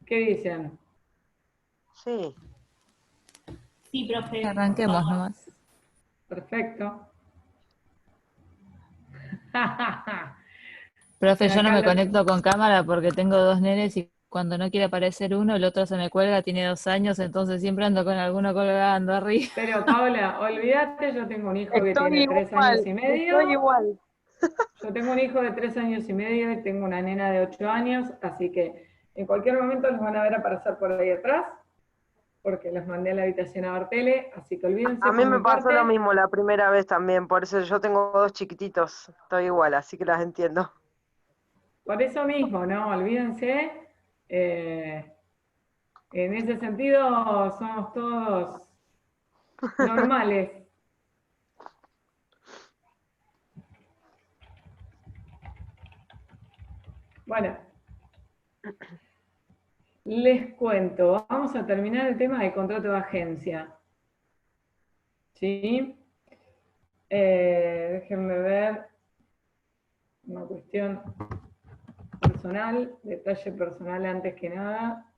¿Qué dicen? Sí. Sí, profe. Arranquemos nomás. Perfecto. Profe, Bueno, yo no acá me lo... conecto con cámara porque tengo dos nenes y cuando no quiere aparecer uno, el otro se me cuelga, tiene 2 años, entonces siempre ando con alguno colgando arriba. Pero Paula, olvídate, yo tengo un hijo que Estoy tiene 3 años igual, y estoy medio. igual. Yo tengo un hijo de 3 años y medio y tengo una nena de 8 años, así que en cualquier momento los van a ver aparecer por ahí atrás, porque los mandé a la habitación a ver tele, así que olvídense A mí por mi me pasó lo parte. mismo la primera vez también, por eso yo tengo dos chiquititos, estoy igual, así que las entiendo. Por eso mismo, ¿no? Olvídense. eh, en ese sentido, somos todos normales. Bueno, les cuento. Vamos a terminar el tema de contrato de agencia. ¿Sí? Déjenme ver una cuestión personal, detalle personal antes que nada,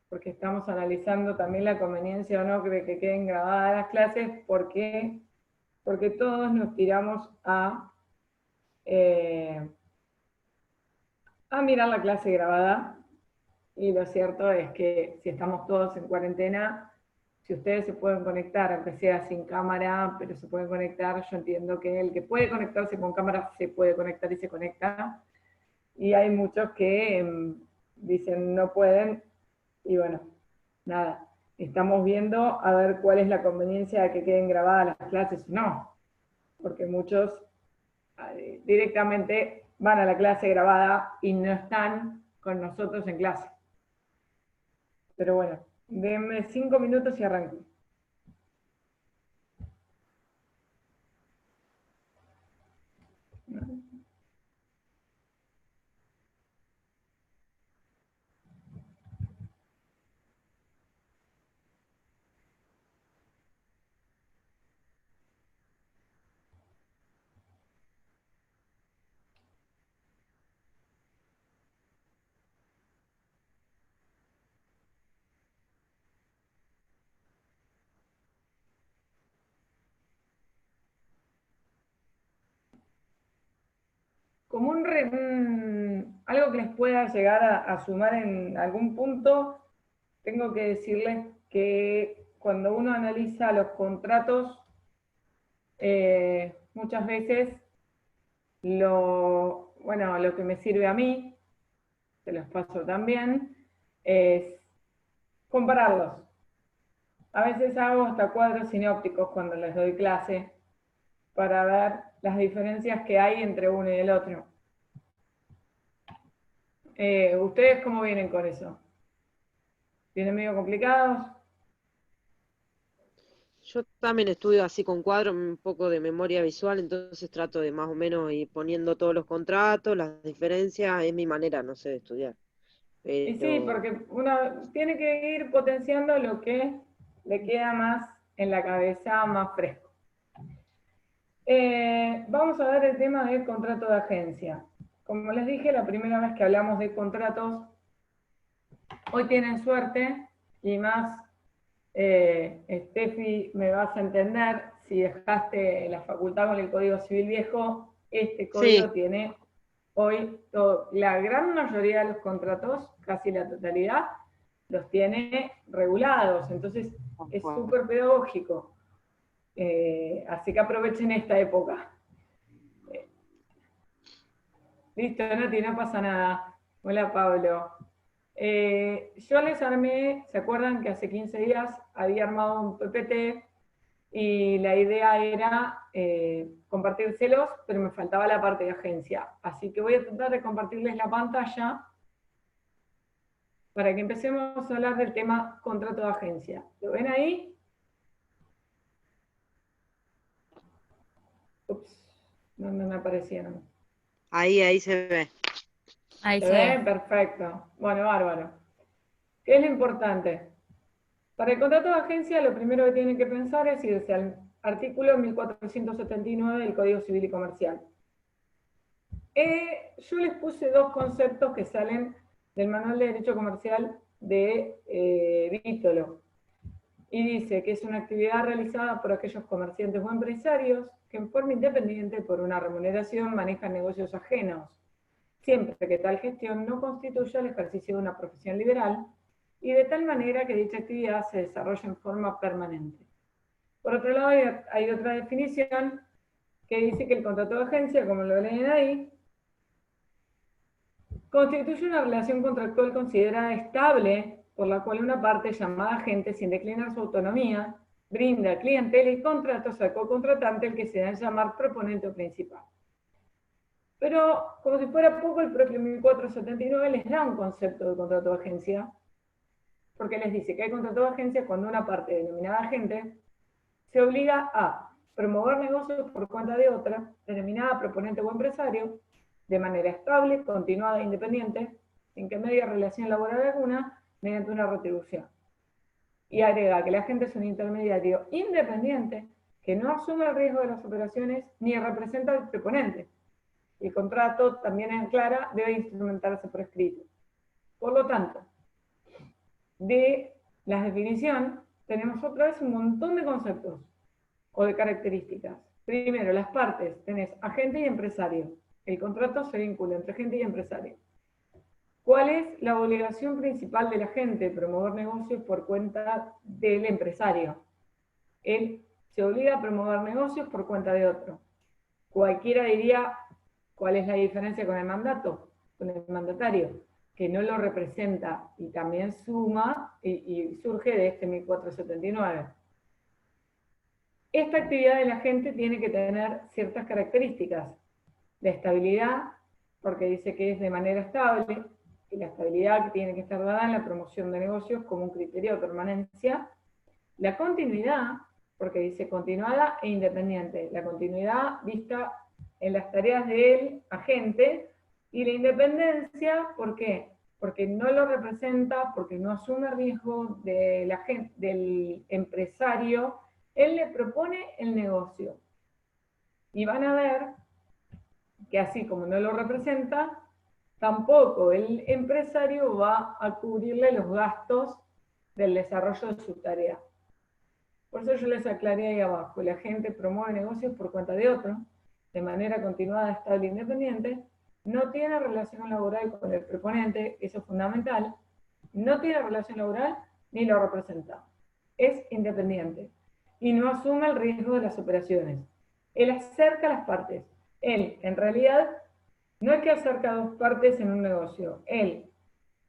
porque estamos analizando también la conveniencia o no de que queden grabadas las clases, porque todos nos tiramos eh, a mirar la clase grabada, y lo cierto es que si estamos todos en cuarentena, si ustedes se pueden conectar, aunque sea sin cámara, pero se pueden conectar, yo entiendo que el que puede conectarse con cámara se puede conectar y se conecta, y hay muchos que dicen no pueden, y bueno, nada, estamos viendo a ver cuál es la conveniencia de que queden grabadas las clases o no, porque muchos directamente van a la clase grabada y no están con nosotros en clase. Pero bueno, denme 5 minutos y arranco. Como algo que les pueda llegar a sumar en algún punto, tengo que decirles que cuando uno analiza los contratos, muchas veces lo que me sirve a mí, se los paso también, es compararlos. A veces hago hasta cuadros sinópticos cuando les doy clase para ver las diferencias que hay entre uno y el otro. ¿Ustedes cómo vienen con eso? ¿Vienen medio complicados? Yo también estudio así con cuadros, un poco de memoria visual, entonces trato de más o menos ir poniendo todos los contratos, las diferencias, es mi manera, no sé, de estudiar. Y sí, Pero porque uno tiene que ir potenciando lo que le queda más en la cabeza, más fresco. Vamos a ver el tema del contrato de agencia. Como les dije, la primera vez que hablamos de contratos, hoy tienen suerte, y más, Steffi, me vas a entender, si dejaste la facultad con el Código Civil viejo, este sí, código tiene hoy la gran mayoría de los contratos, casi la totalidad, los tiene regulados, entonces es súper pedagógico. Así que aprovechen esta época. Listo, Nati, no pasa nada. Hola, Pablo. Yo les armé, ¿se acuerdan que hace 15 días había armado un PPT y la idea era compartírselos, pero me faltaba la parte de agencia? Así que voy a tratar de compartirles la pantalla para que empecemos a hablar del tema contrato de agencia. ¿Lo ven ahí? Ups, no me aparecieron. ahí se ve. Ahí ¿Se se ve. ve? Perfecto. Bueno, bárbaro. ¿Qué es lo importante? Para el contrato de agencia, lo primero que tienen que pensar es irse al artículo 1479 del Código Civil y Comercial. Yo les puse dos conceptos que salen del Manual de Derecho Comercial de Vítolo. Y dice que es una actividad realizada por aquellos comerciantes o empresarios que en forma independiente por una remuneración manejan negocios ajenos, siempre que tal gestión no constituya el ejercicio de una profesión liberal y de tal manera que dicha actividad se desarrolle en forma permanente. Por otro lado, hay otra definición que dice que el contrato de agencia, como lo leen ahí, constituye una relación contractual considerada estable por la cual una parte llamada agente, sin declinar su autonomía, brinda clientela y contratos al cocontratante, el que se da a llamar proponente o principal. Pero, como si fuera poco, el propio 1479 les da un concepto de contrato de agencia, porque les dice que hay contrato de agencia cuando una parte denominada agente se obliga a promover negocios por cuenta de otra, denominada proponente o empresario, de manera estable, continuada e independiente, sin que medie relación laboral alguna, mediante una retribución. Y agrega que el agente es un intermediario independiente que no asume el riesgo de las operaciones ni representa al proponente. El contrato, también aclara, debe instrumentarse por escrito. Por lo tanto, de la definición tenemos otra vez un montón de conceptos o de características. Primero, las partes, tenés agente y empresario. El contrato se vincula entre agente y empresario. ¿Cuál es la obligación principal del agente? Promover negocios por cuenta del empresario. Él se obliga a promover negocios por cuenta de otro. Cualquiera diría, ¿cuál es la diferencia con el mandato? Con el mandatario, que no lo representa y también suma y surge de este 1479. Esta actividad del agente tiene que tener ciertas características. La estabilidad, porque dice que es de manera estable, y la estabilidad que tiene que estar dada en la promoción de negocios como un criterio de permanencia. La continuidad, porque dice continuada e independiente. La continuidad vista en las tareas del agente, y la independencia, ¿por qué? Porque no lo representa, porque no asume riesgo del empresario, él le propone el negocio. Y van a ver que así como no lo representa, tampoco el empresario va a cubrirle los gastos del desarrollo de su tarea. Por eso yo les aclaré ahí abajo, el agente promueve negocios por cuenta de otro, de manera continuada, estable e independiente, no tiene relación laboral con el proponente, eso es fundamental, no tiene relación laboral ni lo representa, es independiente y no asume el riesgo de las operaciones. Él acerca las partes, él en realidad no es que acerca dos partes en un negocio, él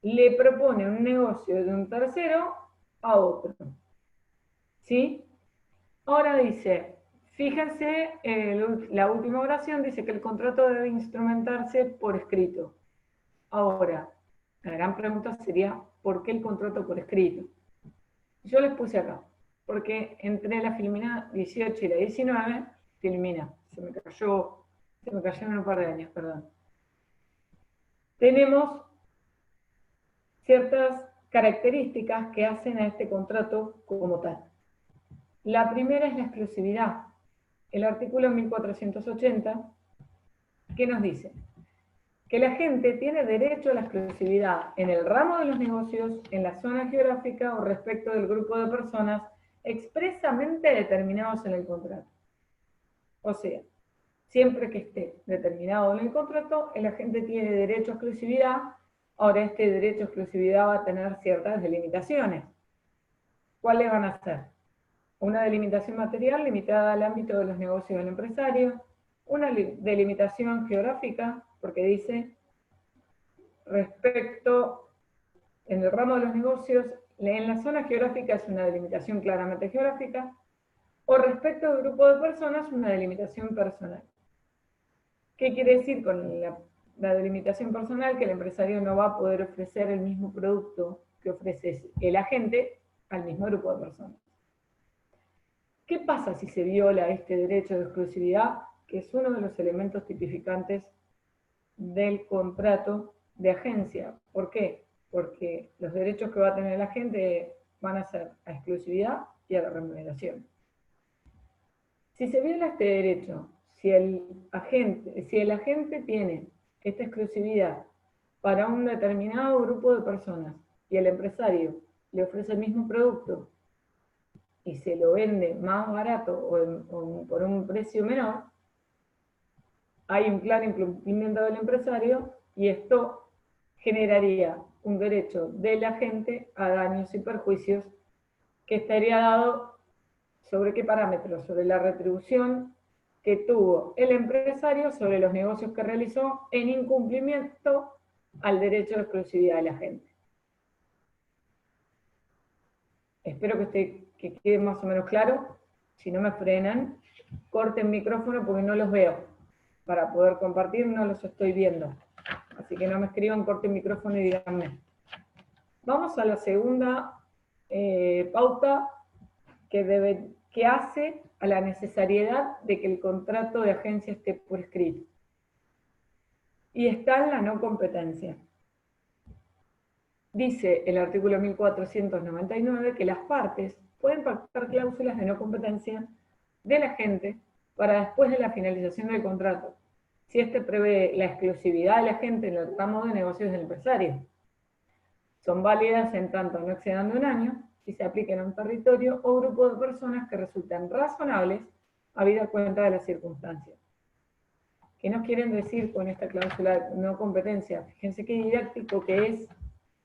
le propone un negocio de un tercero a otro. ¿Sí? Ahora dice, fíjense, la última oración dice que el contrato debe instrumentarse por escrito. Ahora, la gran pregunta sería, ¿por qué el contrato por escrito? Yo les puse acá, porque entre la Filmina 18 y la 19, Filmina, se me cayó en un par de años, perdón. Tenemos ciertas características que hacen a este contrato como tal. La primera es la exclusividad. El artículo 1480, ¿qué nos dice? Que la gente tiene derecho a la exclusividad en el ramo de los negocios, en la zona geográfica o respecto del grupo de personas expresamente determinados en el contrato. O sea, siempre que esté determinado en el contrato, el agente tiene derecho a exclusividad. Ahora, este derecho a exclusividad va a tener ciertas delimitaciones. ¿Cuáles van a ser? Una delimitación material limitada al ámbito de los negocios del empresario, una delimitación geográfica, porque dice, respecto, en el ramo de los negocios, en la zona geográfica es una delimitación claramente geográfica, o respecto del grupo de personas, una delimitación personal. ¿Qué quiere decir con la delimitación personal? Que el empresario no va a poder ofrecer el mismo producto que ofrece el agente al mismo grupo de personas. ¿Qué pasa si se viola este derecho de exclusividad, que es uno de los elementos tipificantes del contrato de agencia? ¿Por qué? Porque los derechos que va a tener el agente van a ser a exclusividad y a la remuneración. Si se viola este derecho, si el agente tiene esta exclusividad para un determinado grupo de personas y el empresario le ofrece el mismo producto y se lo vende más barato o por un precio menor, hay un claro incumplimiento del empresario y esto generaría un derecho de la gente a daños y perjuicios que estaría dado sobre qué parámetros, sobre la retribución que tuvo el empresario sobre los negocios que realizó en incumplimiento al derecho de exclusividad de la gente. Espero que quede más o menos claro. Si no me frenan, corten micrófono porque no los veo. Para poder compartir no los estoy viendo. Así que no me escriban, corten micrófono y díganme. Vamos a la segunda pauta que hace a la necesariedad de que el contrato de agencia esté por escrito. Y está en la no competencia. Dice el artículo 1499 que las partes pueden pactar cláusulas de no competencia del agente para después de la finalización del contrato, si éste prevé la exclusividad del agente en el ramo de negocios del empresario. Son válidas en tanto no excedan de un año y se apliquen a un territorio o grupo de personas que resultan razonables habida cuenta de las circunstancias. ¿Qué nos quieren decir con esta cláusula de no competencia? Fíjense qué didáctico que es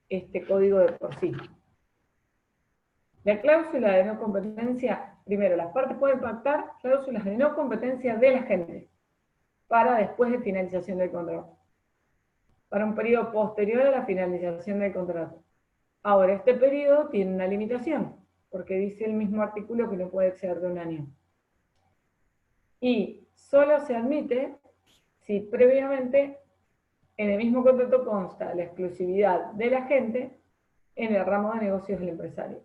este código de por sí. La cláusula de no competencia, primero, las partes pueden pactar cláusulas de no competencia del agente para después de finalización del contrato, para un periodo posterior a la finalización del contrato. Ahora, este periodo tiene una limitación, porque dice el mismo artículo que no puede exceder de un año. Y solo se admite si previamente en el mismo contrato consta la exclusividad del agente en el ramo de negocios del empresario.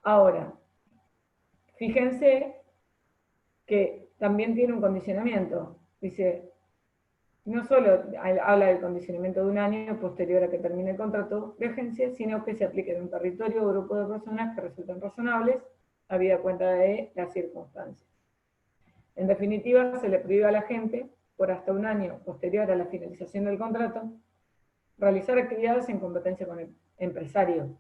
Ahora, fíjense que también tiene un condicionamiento. Dice, no solo habla del condicionamiento de un año posterior a que termine el contrato de agencia, sino que se aplique en un territorio o grupo de personas que resulten razonables, habida cuenta de las circunstancias. En definitiva, se le prohíbe a la gente, por hasta un año posterior a la finalización del contrato, realizar actividades en competencia con el empresario.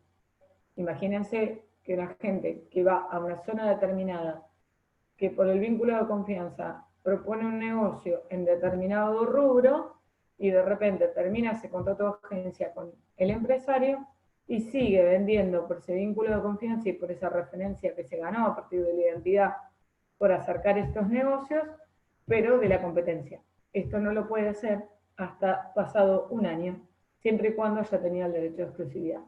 Imagínense que una gente que va a una zona determinada, que por el vínculo de confianza propone un negocio en determinado rubro, y de repente termina ese contrato de agencia con el empresario, y sigue vendiendo por ese vínculo de confianza y por esa referencia que se ganó a partir de la identidad por acercar estos negocios, pero de la competencia. Esto no lo puede hacer hasta pasado un año, siempre y cuando haya tenido el derecho de exclusividad.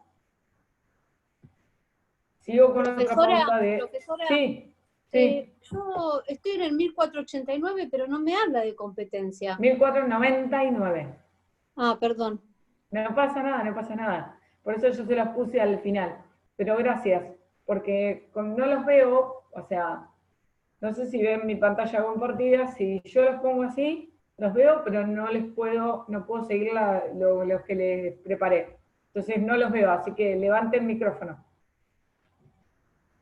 Sigo con otra pauta de... Profesora, Sí, sí. yo estoy en el 1489, pero no me habla de competencia. 1499. Ah, perdón. No pasa nada, no pasa nada. Por eso yo se las puse al final. Pero gracias, porque no los veo, o sea, no sé si ven mi pantalla compartida, si yo los pongo así, los veo, pero no puedo seguir los que les preparé. Entonces no los veo, así que levanten el micrófono.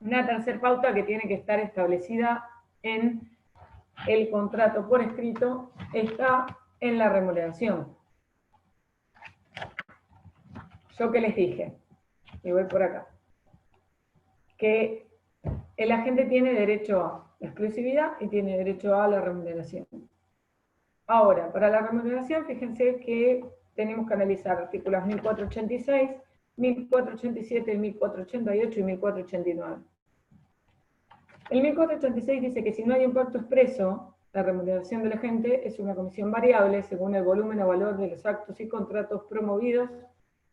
Una tercera pauta que tiene que estar establecida en el contrato por escrito está en la remuneración. Yo que les dije, y voy por acá, que el agente tiene derecho a la exclusividad y tiene derecho a la remuneración. Ahora, para la remuneración, fíjense que tenemos que analizar artículos 1486, 1487, 1488 y 1489. El 1486 dice que si no hay un pacto expreso, la remuneración del agente es una comisión variable según el volumen o valor de los actos y contratos promovidos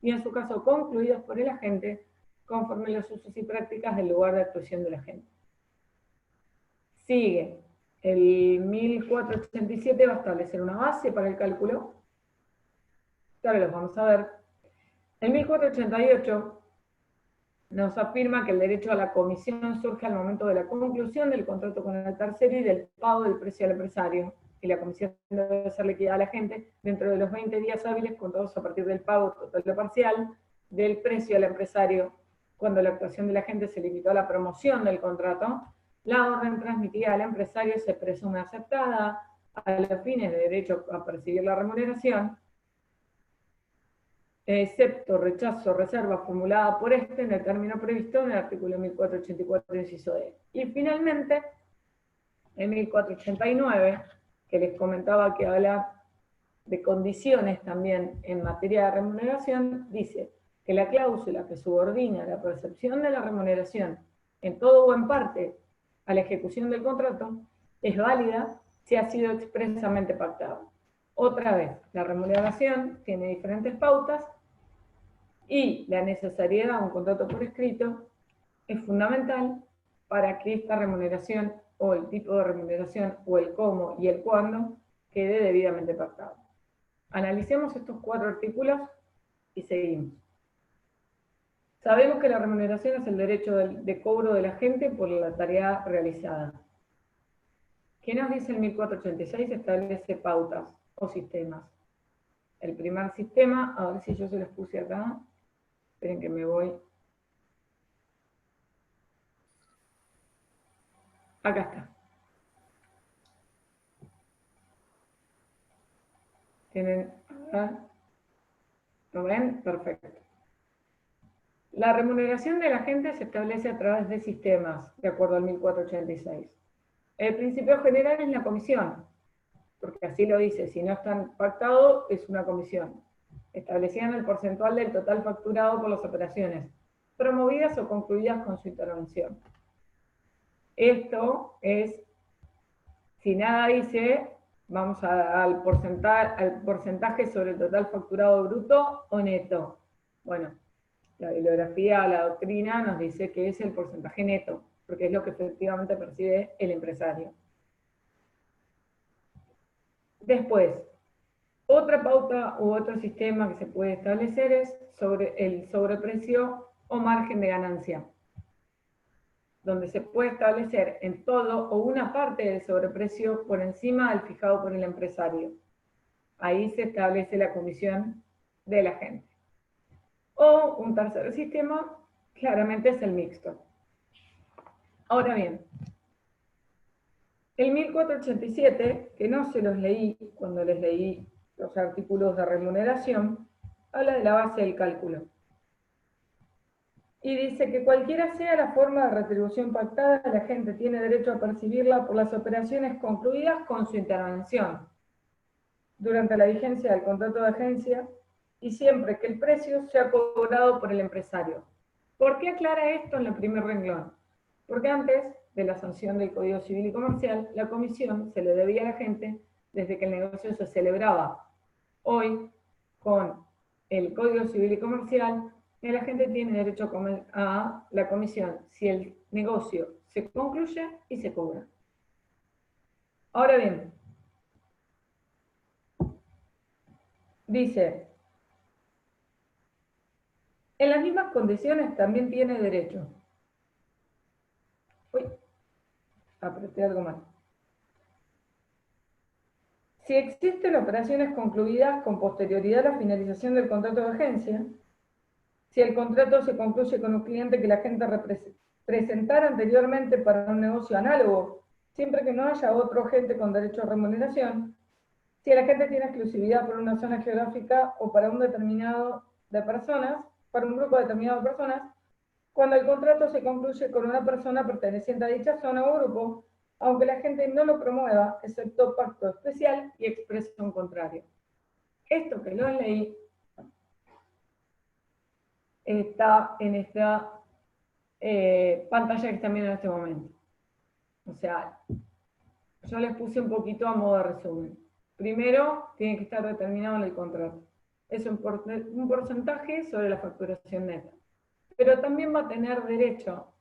y en su caso concluidos por el agente conforme los usos y prácticas del lugar de actuación del agente. Sigue. El 1487 va a establecer una base para el cálculo. Ahora los vamos a ver. El 1488 nos afirma que el derecho a la comisión surge al momento de la conclusión del contrato con el tercero y del pago del precio al empresario, y la comisión debe ser liquidada a la gente dentro de los 20 días hábiles contados a partir del pago total o parcial del precio al empresario. Cuando la actuación del agente se limitó a la promoción del contrato, la orden transmitida al empresario se presume aceptada a los fines de derecho a percibir la remuneración, excepto rechazo o reserva formulada por este en el término previsto en el artículo 1484, inciso D. Y finalmente, en 1489, que les comentaba que habla de condiciones también en materia de remuneración, dice que la cláusula que subordina la percepción de la remuneración en todo o en parte a la ejecución del contrato es válida si ha sido expresamente pactado. Otra vez, la remuneración tiene diferentes pautas y la necesariedad de un contrato por escrito es fundamental para que esta remuneración o el tipo de remuneración o el cómo y el cuándo quede debidamente pactado. Analicemos estos 4 artículos y seguimos. Sabemos que la remuneración es el derecho de cobro de la gente por la tarea realizada. ¿Qué nos dice el 1486? Establece pautas o sistemas. El primer sistema, a ver si yo se los puse acá. Esperen que me voy. Acá está. ¿Tienen? ¿Lo ven? Perfecto. La remuneración de la gente se establece a través de sistemas, de acuerdo al 1486. El principio general es la comisión, porque así lo dice, si no están pactados, es una comisión. Establecían el porcentual del total facturado por las operaciones, promovidas o concluidas con su intervención. Esto es, si nada dice, vamos al porcentaje sobre el total facturado bruto o neto. Bueno, la bibliografía, la doctrina nos dice que es el porcentaje neto, porque es lo que efectivamente percibe el empresario. Después, otra pauta u otro sistema que se puede establecer es sobre el sobreprecio o margen de ganancia, donde se puede establecer en todo o una parte del sobreprecio por encima del fijado por el empresario. Ahí se establece la comisión de la gente. O un tercer sistema, claramente es el mixto. Ahora bien, el 1487, que no se los leí cuando les leí los artículos de remuneración, habla de la base del cálculo. Y dice que cualquiera sea la forma de retribución pactada, la gente tiene derecho a percibirla por las operaciones concluidas con su intervención durante la vigencia del contrato de agencia y siempre que el precio sea cobrado por el empresario. ¿Por qué aclara esto en el primer renglón? Porque antes de la sanción del Código Civil y Comercial, la comisión se le debía a la gente desde que el negocio se celebraba. Hoy, con el Código Civil y Comercial, la gente tiene derecho a la comisión si el negocio se concluye y se cobra. Ahora bien, dice, en las mismas condiciones también tiene derecho. Uy, apreté algo mal. Si existen operaciones concluidas con posterioridad a la finalización del contrato de agencia, si el contrato se concluye con un cliente que la gente presentara anteriormente para un negocio análogo, siempre que no haya otro agente con derecho a remuneración, si el agente tiene exclusividad por una zona geográfica o para un determinado de personas, para un grupo determinado de personas, cuando el contrato se concluye con una persona perteneciente a dicha zona o grupo, aunque la gente no lo promueva, excepto pacto especial y expresión contraria. Esto que lo leí está en esta pantalla que están viendo en este momento. O sea, yo les puse un poquito a modo de resumen. Primero, tiene que estar determinado en el contrato. Es un porcentaje sobre la facturación neta. Pero también va a tener derecho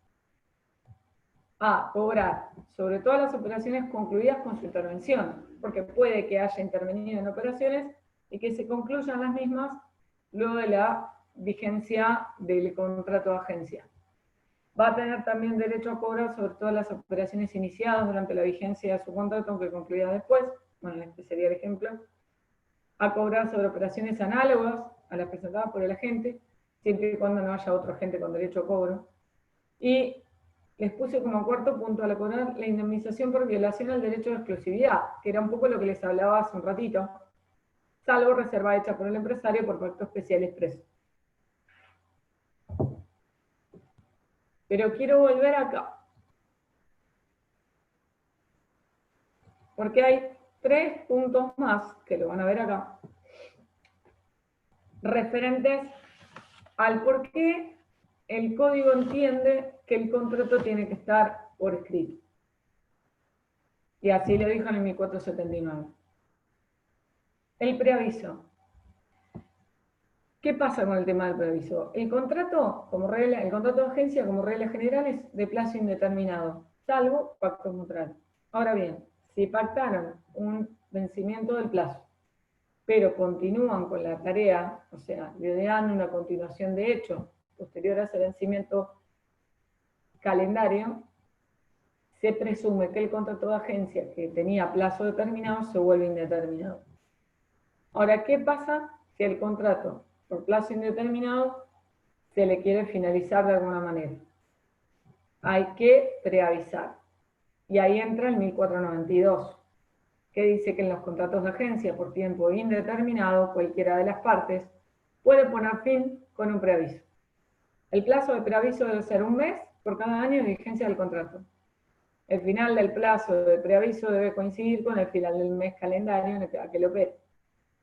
a cobrar sobre todas las operaciones concluidas con su intervención, porque puede que haya intervenido en operaciones y que se concluyan las mismas luego de la vigencia del contrato de agencia. Va a tener también derecho a cobrar sobre todas las operaciones iniciadas durante la vigencia de su contrato, aunque concluida después, bueno, este sería el ejemplo, a cobrar sobre operaciones análogas a las presentadas por el agente, siempre y cuando no haya otro agente con derecho a cobro. Y les puse como cuarto punto a cobrar la indemnización por violación al derecho de exclusividad, que era un poco lo que les hablaba hace un ratito. salvo reserva hecha por el empresario por pacto especial expreso. Pero quiero volver acá, porque hay 3 puntos más, que lo van a ver acá, referentes al por qué el código entiende que el contrato tiene que estar por escrito. Y así lo dijo en el 1479. El preaviso. ¿Qué pasa con el tema del preaviso? El contrato, el contrato de agencia, como regla general, es de plazo indeterminado, salvo pacto contrario. Ahora bien, si pactaron un vencimiento del plazo, pero continúan con la tarea, o sea, le dan una continuación de hecho posterior a ese vencimiento calendario, se presume que el contrato de agencia que tenía plazo determinado se vuelve indeterminado. Ahora, ¿qué pasa si el contrato por plazo indeterminado se le quiere finalizar de alguna manera? Hay que preavisar. Y ahí entra el 1492, que dice que en los contratos de agencia por tiempo indeterminado, cualquiera de las partes puede poner fin con un preaviso. El plazo de preaviso debe ser 1 mes por cada año de vigencia del contrato. El final del plazo de preaviso debe coincidir con el final del mes calendario en el que lo opere.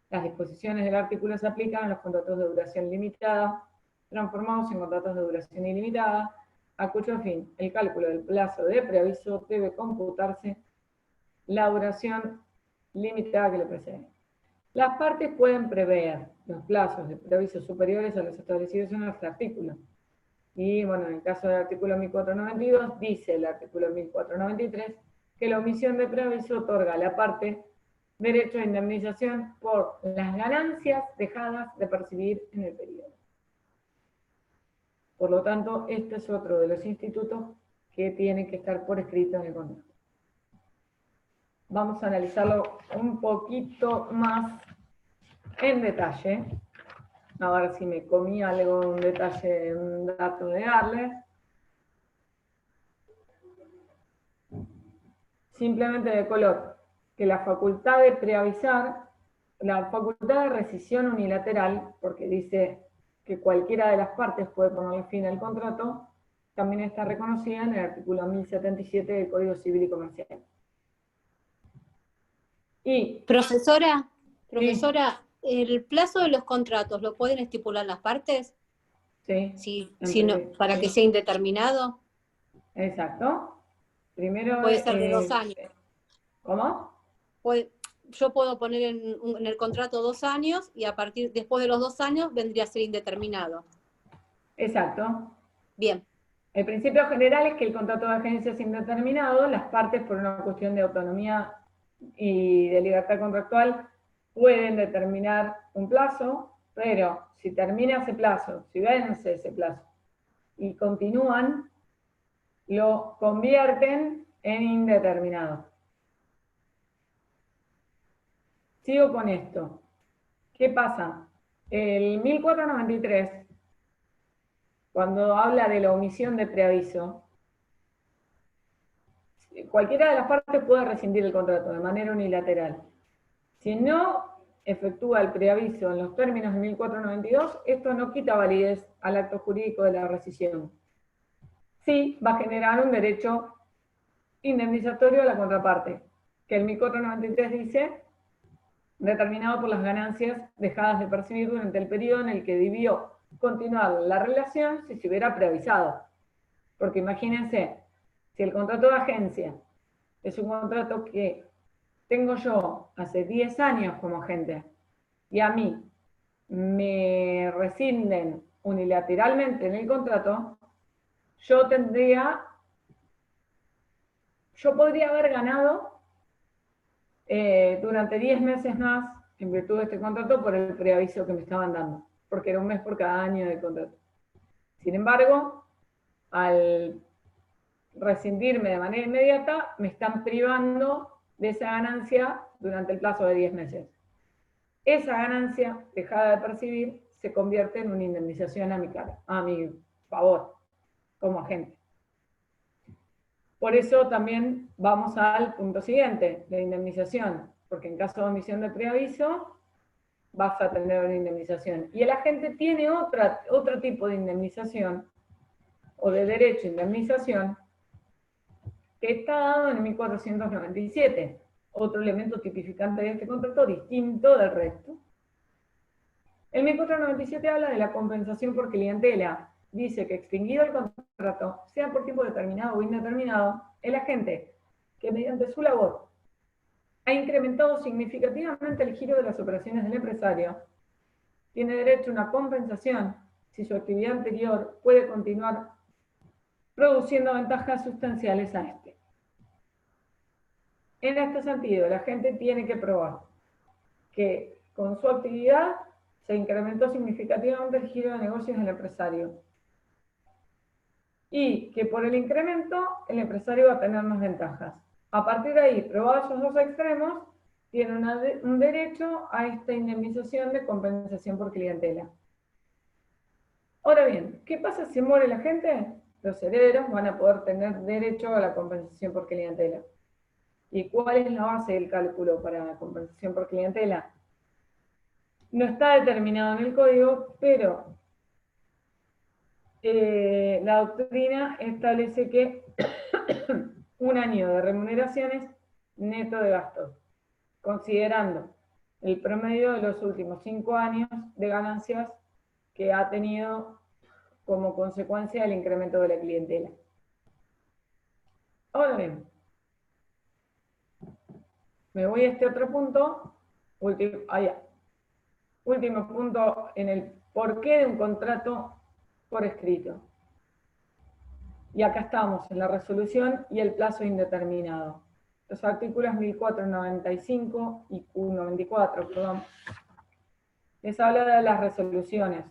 Las disposiciones del artículo se aplican a los contratos de duración limitada, transformados en contratos de duración ilimitada, a cuyo fin el cálculo del plazo de preaviso debe computarse la duración limitada que le precede. Las partes pueden prever los plazos de preaviso superiores a los establecidos en este artículo. Y bueno, en el caso del artículo 1492, dice el artículo 1493 que la omisión de preaviso otorga a la parte derecho a indemnización por las ganancias dejadas de percibir en el periodo. Por lo tanto, este es otro de los institutos que tienen que estar por escrito en el contrato. Vamos a analizarlo un poquito más en detalle. A ver si me comí algo, un detalle, un dato de darles. Simplemente de color, que la facultad de preavisar, la facultad de rescisión unilateral, porque dice que cualquiera de las partes puede ponerle fin al contrato, también está reconocida en el artículo 1077 del Código Civil y Comercial. Y, Profesora, sí, ¿el plazo de los contratos lo pueden estipular las partes? sí, Para que sea indeterminado. exacto. Primero, Puede ser de 2 años. ¿cómo? Yo puedo poner en el contrato 2 años y después de los 2 años vendría a ser indeterminado. Exacto. Bien. El principio general es que el contrato de agencia es indeterminado, las partes por una cuestión de autonomía y de libertad contractual pueden determinar un plazo, pero si termina ese plazo, si vence ese plazo y continúan, lo convierten en indeterminado. Sigo con esto. ¿Qué pasa? El 1493, cuando habla de la omisión de preaviso, cualquiera de las partes puede rescindir el contrato de manera unilateral. Si no efectúa el preaviso en los términos de 1492, esto no quita validez al acto jurídico de la rescisión. Sí va a generar un derecho indemnizatorio a la contraparte, que el 1493 dice, determinado por las ganancias dejadas de percibir durante el periodo en el que debió continuar la relación si se hubiera preavisado. Porque imagínense, si el contrato de agencia es un contrato que tengo yo hace 10 años como agente y a mí me rescinden unilateralmente en el contrato, yo podría haber ganado durante 10 meses más en virtud de este contrato por el preaviso que me estaban dando, porque era 1 mes por cada año del contrato. Sin embargo, al rescindirme de manera inmediata, me están privando de esa ganancia durante el plazo de 10 meses. Esa ganancia dejada de percibir se convierte en una indemnización a mi favor, como agente. Por eso también vamos al punto siguiente, la indemnización, porque en caso de omisión de preaviso, vas a tener una indemnización. Y el agente tiene otro tipo de indemnización, o de derecho a indemnización, que está dado en el 1497, otro elemento tipificante de este contrato distinto del resto. El 1497 habla de la compensación por clientela. Dice que extinguido el contrato, sea por tiempo determinado o indeterminado, el agente que mediante su labor ha incrementado significativamente el giro de las operaciones del empresario, tiene derecho a una compensación si su actividad anterior puede continuar produciendo ventajas sustanciales a este. En este sentido, el agente tiene que probar que con su actividad se incrementó significativamente el giro de negocios del empresario y que por el incremento el empresario va a tener más ventajas. A partir de ahí, probados esos dos extremos, tiene un derecho a esta indemnización de compensación por clientela. Ahora bien, ¿qué pasa si muere el agente? Los herederos van a poder tener derecho a la compensación por clientela. ¿Y cuál es la base del cálculo para la compensación por clientela? No está determinado en el código, pero la doctrina establece que 1 año de remuneraciones neto de gastos, considerando el promedio de los últimos 5 años de ganancias que ha tenido como consecuencia del incremento de la clientela. Ahora bien, me voy a este otro punto, último punto en el porqué de un contrato por escrito. Y acá estamos, en la resolución y el plazo indeterminado. Los artículos 1495 y Q94, perdón, les habla de las resoluciones.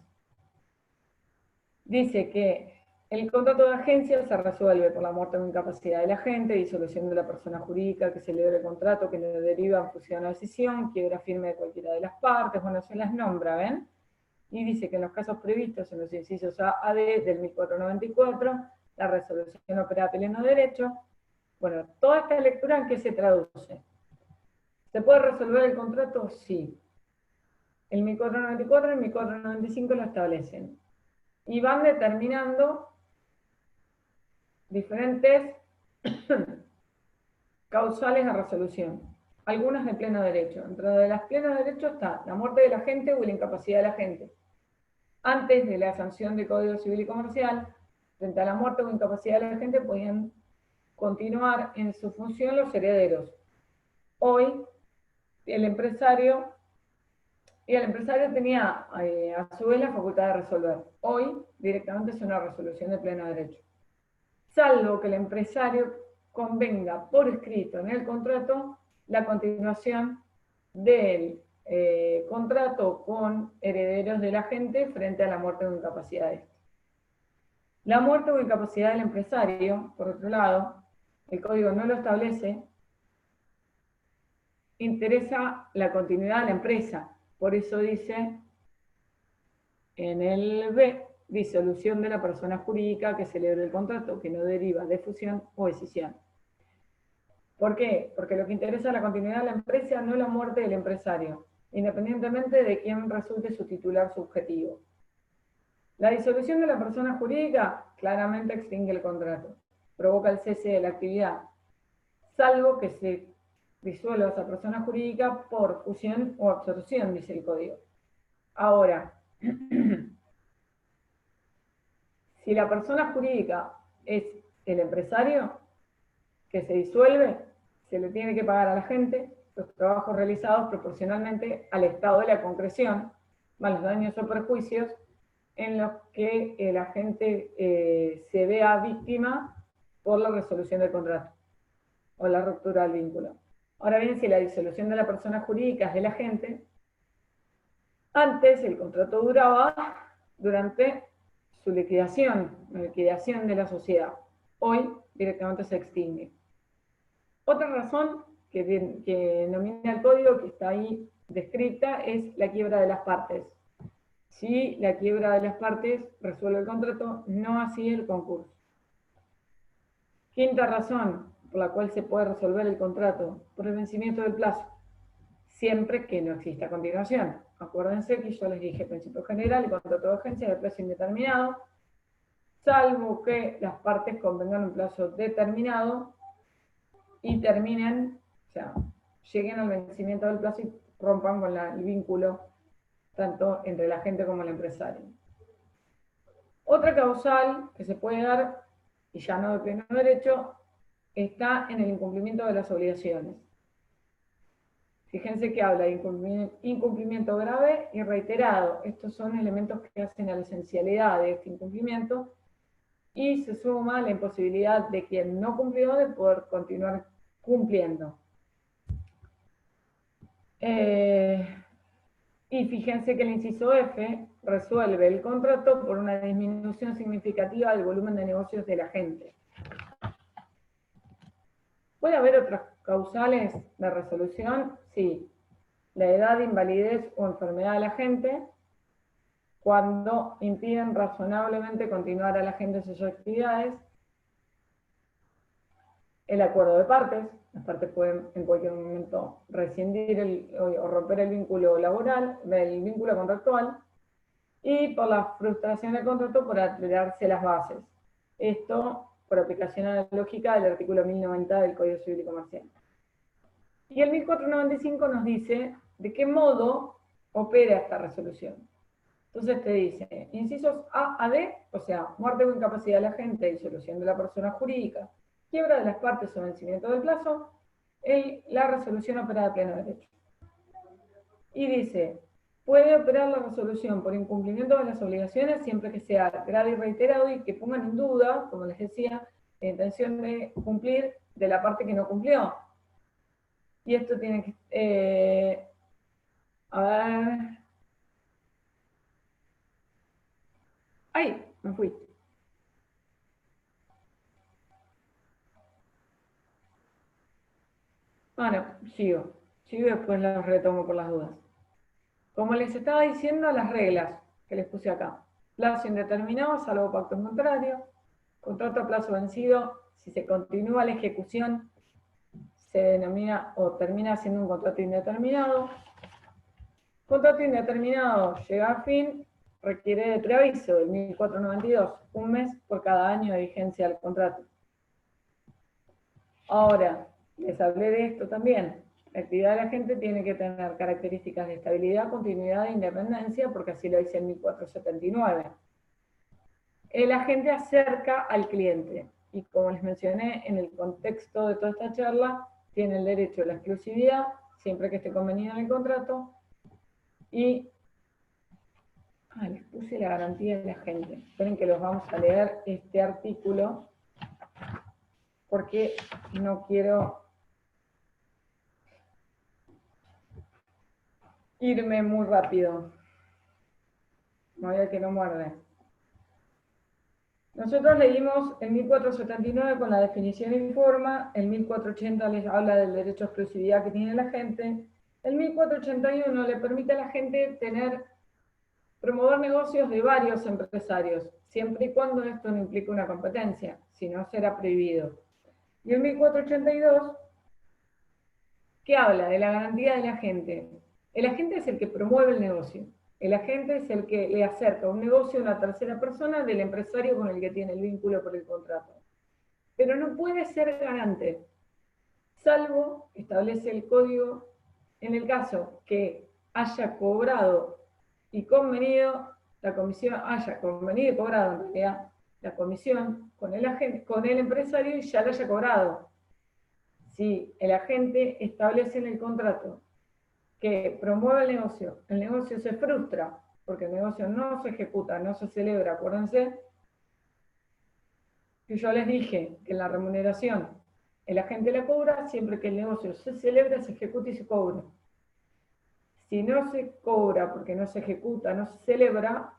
Dice que el contrato de agencia se resuelve por la muerte o incapacidad del agente, disolución de la persona jurídica que celebre el contrato que le deriva en fusión o decisión, quiebra firme de cualquiera de las partes, bueno, se las nombra, ¿ven? Y dice que en los casos previstos en los incisos A a D del 1494, la resolución opera a pleno derecho. Bueno, toda esta lectura, ¿en qué se traduce? ¿Se puede resolver el contrato? Sí. El 1494 y el 1495 lo establecen. Y van determinando diferentes causales de resolución. Algunas de pleno derecho. Dentro de las plenos derechos está la muerte del agente o la incapacidad del agente. Antes de la sanción del Código Civil y Comercial, frente a la muerte o incapacidad del agente, podían continuar en su función los herederos. Hoy, el empresario tenía a su vez la facultad de resolver. Hoy, directamente es una resolución de pleno derecho. Salvo que el empresario convenga por escrito en el contrato la continuación del contrato con herederos del agente frente a la muerte o incapacidad de este. La muerte o incapacidad del empresario, por otro lado, el código no lo establece, interesa la continuidad de la empresa. Por eso dice en el B, disolución de la persona jurídica que celebre el contrato, que no deriva de fusión o escisión. ¿Por qué? Porque lo que interesa es la continuidad de la empresa, no la muerte del empresario, independientemente de quién resulte su titular subjetivo. La disolución de la persona jurídica claramente extingue el contrato, provoca el cese de la actividad, salvo que se disuelva esa persona jurídica por fusión o absorción, dice el código. Ahora, si la persona jurídica es el empresario que se disuelve, se le tiene que pagar a la gente los trabajos realizados proporcionalmente al estado de la concreción, más los daños o perjuicios en los que el agente se vea víctima por la resolución del contrato o la ruptura del vínculo. Ahora bien, si la disolución de la persona jurídica es del agente, antes el contrato duraba durante su liquidación, la liquidación de la sociedad. Hoy directamente se extingue. Otra razón que denomina el código, que está ahí descrita, es la quiebra de las partes. Si la quiebra de las partes resuelve el contrato, no así el concurso. Quinta razón por la cual se puede resolver el contrato, por el vencimiento del plazo. siempre que no exista continuación. Acuérdense que yo les dije principio general y contrato de agencia de plazo indeterminado, salvo que las partes convengan un plazo determinado y terminen, o sea, lleguen al vencimiento del plazo y rompan con el vínculo tanto entre el agente como el empresario. Otra causal que se puede dar, y ya no de pleno derecho, está en el incumplimiento de las obligaciones. Fíjense que habla de incumplimiento grave y reiterado. Estos son elementos que hacen a la esencialidad de este incumplimiento y se suma la imposibilidad de quien no cumplió de poder continuar cumpliendo. Y fíjense que el inciso F resuelve el contrato por una disminución significativa del volumen de negocios del agente. ¿Puede haber otras causales de resolución? Sí. La edad, invalidez o enfermedad del agente, cuando impiden razonablemente continuar al agente en sus actividades. El acuerdo de partes, las partes pueden en cualquier momento rescindir o romper el vínculo laboral, el vínculo contractual, y por la frustración del contrato por alterarse las bases. Esto por aplicación analógica del artículo 1090 del Código Civil y Comercial. Y el 1495 nos dice de qué modo opera esta resolución. Entonces te dice, incisos A a D, o sea, muerte o incapacidad del agente, disolución de la persona jurídica, quiebra de las partes o vencimiento del plazo, la resolución opera de pleno derecho. Y dice, puede operar la resolución por incumplimiento de las obligaciones siempre que sea grave y reiterado y que pongan en duda, como les decía, la intención de cumplir de la parte que no cumplió. Y esto tiene que... a ver... ¡Ay! Me fui. Bueno, sigo y después los retomo por las dudas. Como les estaba diciendo, las reglas que les puse acá. Plazo indeterminado, salvo pacto en contrario. Contrato a plazo vencido, si se continúa la ejecución, se denomina o termina siendo un contrato indeterminado. Contrato indeterminado llega a fin, requiere de preaviso del 1492, un mes por cada año de vigencia del contrato. Ahora, les hablé de esto también. La actividad de la agente tiene que tener características de estabilidad, continuidad e independencia, porque así lo dice el 1479. El agente acerca al cliente, y como les mencioné en el contexto de toda esta charla, tiene el derecho a la exclusividad, siempre que esté convenido en el contrato, y les puse la garantía de la agente. Esperen que los vamos a leer este artículo, porque no quiero irme muy rápido. No voy a que no muerde. Nosotros leímos el 1479 con la definición y forma, el 1480 les habla del derecho a exclusividad que tiene la gente, el 1481 le permite a la gente promover negocios de varios empresarios, siempre y cuando esto no implique una competencia, si no será prohibido. Y el 1482, que habla de la garantía del agente. El agente es el que promueve el negocio. El agente es el que le acerca un negocio a una tercera persona del empresario con el que tiene el vínculo por el contrato. Pero no puede ser garante, salvo, establece el código, en el caso que haya cobrado y convenido, la comisión haya convenido y cobrado en realidad la comisión con el agente, con el empresario y ya la haya cobrado. Si el agente establece en el contrato que promueve el negocio se frustra, porque el negocio no se ejecuta, no se celebra, acuérdense que yo les dije que en la remuneración el agente la cobra siempre que el negocio se celebra, se ejecuta y se cobra. Si no se cobra porque no se ejecuta, no se celebra,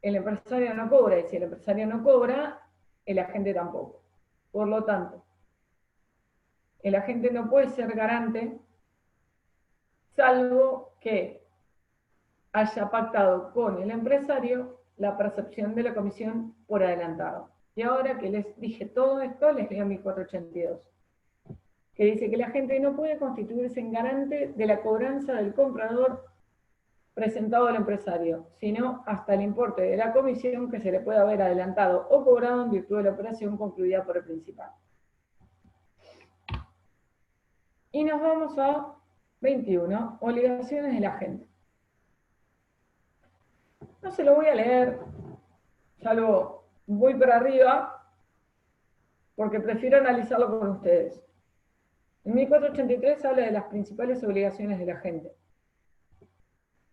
el empresario no cobra, y si el empresario no cobra, el agente tampoco. Por lo tanto, el agente no puede ser garante salvo que haya pactado con el empresario la percepción de la comisión por adelantado. Y ahora que les dije todo esto, les leo 1482. que dice que la gente no puede constituirse en garante de la cobranza del comprador presentado al empresario, sino hasta el importe de la comisión que se le pueda haber adelantado o cobrado en virtud de la operación concluida por el principal. Y nos vamos a 21, obligaciones de la gente. No se lo voy a leer, ya lo voy por arriba, porque prefiero analizarlo con ustedes. En 1483 habla de las principales obligaciones de la gente.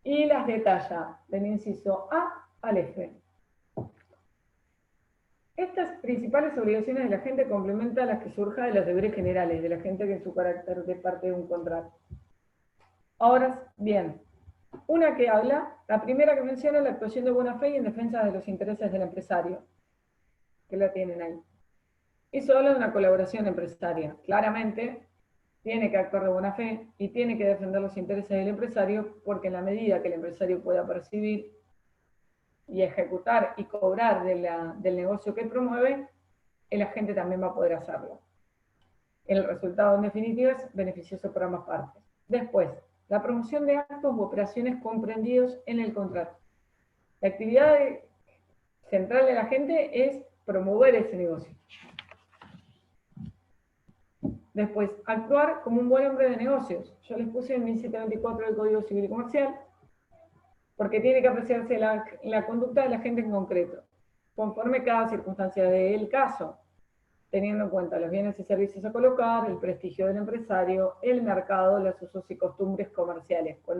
Y las detalla del inciso A al F. Estas principales obligaciones de la gente complementan las que surjan de los deberes generales de la gente que en su carácter de parte de un contrato. Ahora bien, una que habla, la primera que menciona la actuación de buena fe y en defensa de los intereses del empresario, que la tienen ahí. Eso habla de una colaboración empresaria. Claramente, tiene que actuar de buena fe y tiene que defender los intereses del empresario, porque en la medida que el empresario pueda percibir y ejecutar y cobrar del negocio que promueve, el agente también va a poder hacerlo. El resultado, en definitiva, es beneficioso para ambas partes. Después, la promoción de actos u operaciones comprendidos en el contrato. La actividad central de la agente es promover ese negocio. Después, actuar como un buen hombre de negocios. Yo les puse en 1724 del Código Civil y Comercial, porque tiene que apreciarse la conducta de la gente en concreto, conforme cada circunstancia del caso, teniendo en cuenta los bienes y servicios a colocar, el prestigio del empresario, el mercado, los usos y costumbres comerciales. Con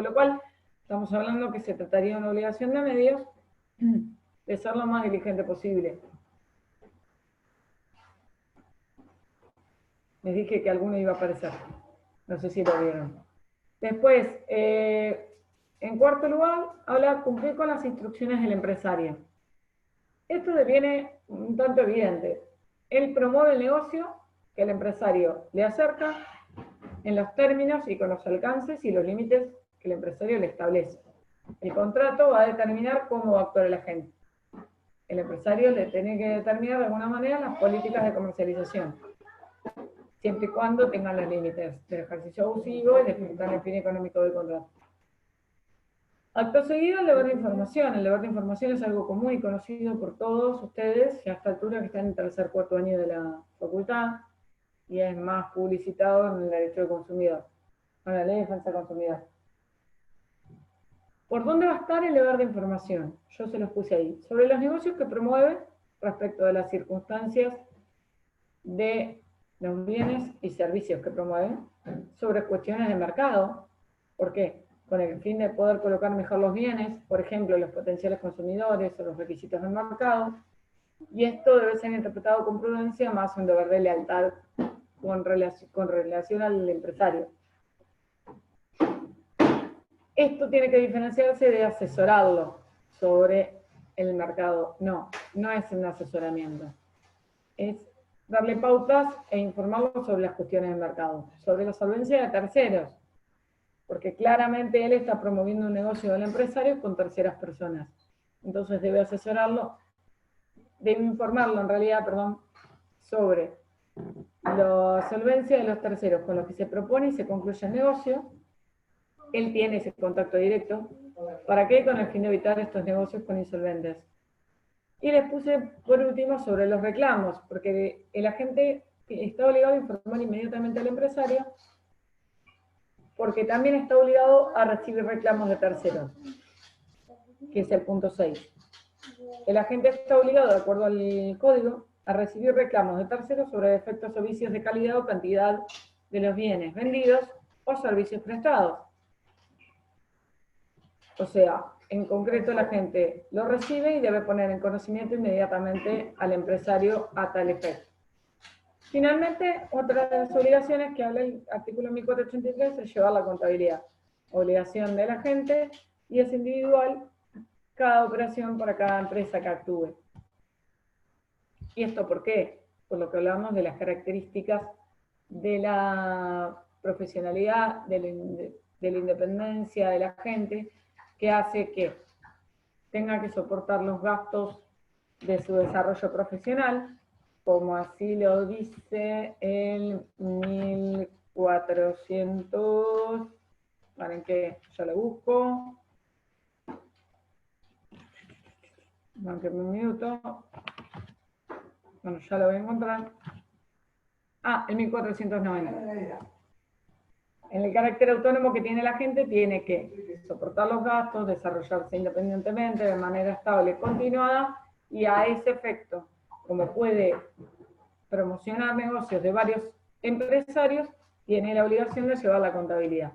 lo cual, estamos hablando que se trataría de una obligación de medios de ser lo más diligente posible. Les dije que alguno iba a aparecer. No sé si lo vieron. Después, en cuarto lugar, habla de cumplir con las instrucciones del empresario. Esto deviene un tanto evidente. Él promueve el negocio que el empresario le acerca en los términos y con los alcances y los límites que el empresario le establece. El contrato va a determinar cómo va a actuar el agente. El empresario le tiene que determinar de alguna manera las políticas de comercialización, siempre y cuando tengan los límites del ejercicio abusivo y de el fin económico del contrato. Acto seguido, el deber de información. El deber de información es algo común y conocido por todos ustedes, y a esta altura que están en tercer cuarto año de la facultad, y es más publicitado en el derecho del consumidor, en la ley de defensa del consumidor. ¿Por dónde va a estar el deber de información? Yo se los puse ahí. Sobre los negocios que promueve respecto de las circunstancias de los bienes y servicios que promueven, sobre cuestiones de mercado. ¿Por qué? Con el fin de poder colocar mejor los bienes, por ejemplo, los potenciales consumidores o los requisitos del mercado, y esto debe ser interpretado con prudencia, más un deber de lealtad con relación al empresario. Esto tiene que diferenciarse de asesorarlo sobre el mercado. No es un asesoramiento. Es darle pautas e informarlo sobre las cuestiones del mercado, sobre la solvencia de terceros, porque claramente él está promoviendo un negocio del empresario con terceras personas. Entonces debe asesorarlo, debe informarlo en realidad, sobre la solvencia de los terceros con los que se propone y se concluye el negocio. Él tiene ese contacto directo. ¿Para qué? Con el fin de evitar estos negocios con insolventes. Y les puse, por último, sobre los reclamos, porque el agente está obligado a informar inmediatamente al empresario, porque también está obligado a recibir reclamos de terceros, que es el punto 6. El agente está obligado, de acuerdo al código, a recibir reclamos de terceros sobre defectos o vicios de calidad o cantidad de los bienes vendidos o servicios prestados. O sea, en concreto la gente lo recibe y debe poner en conocimiento inmediatamente al empresario a tal efecto. Finalmente, otra de las obligaciones que habla el artículo 1483 es llevar la contabilidad. Obligación de la gente y es individual cada operación para cada empresa que actúe. ¿Y esto por qué? Por lo que hablamos de las características de la profesionalidad, de la independencia de la gente, que hace que tenga que soportar los gastos de su desarrollo profesional, como así lo dice el 1400, ¿para qué? Ya lo busco. Manquenme un minuto. Bueno, ya lo voy a encontrar. Ah, el 1490. En el carácter autónomo que tiene la gente, tiene que soportar los gastos, desarrollarse independientemente, de manera estable y continuada, y a ese efecto, como puede promocionar negocios de varios empresarios, tiene la obligación de llevar la contabilidad.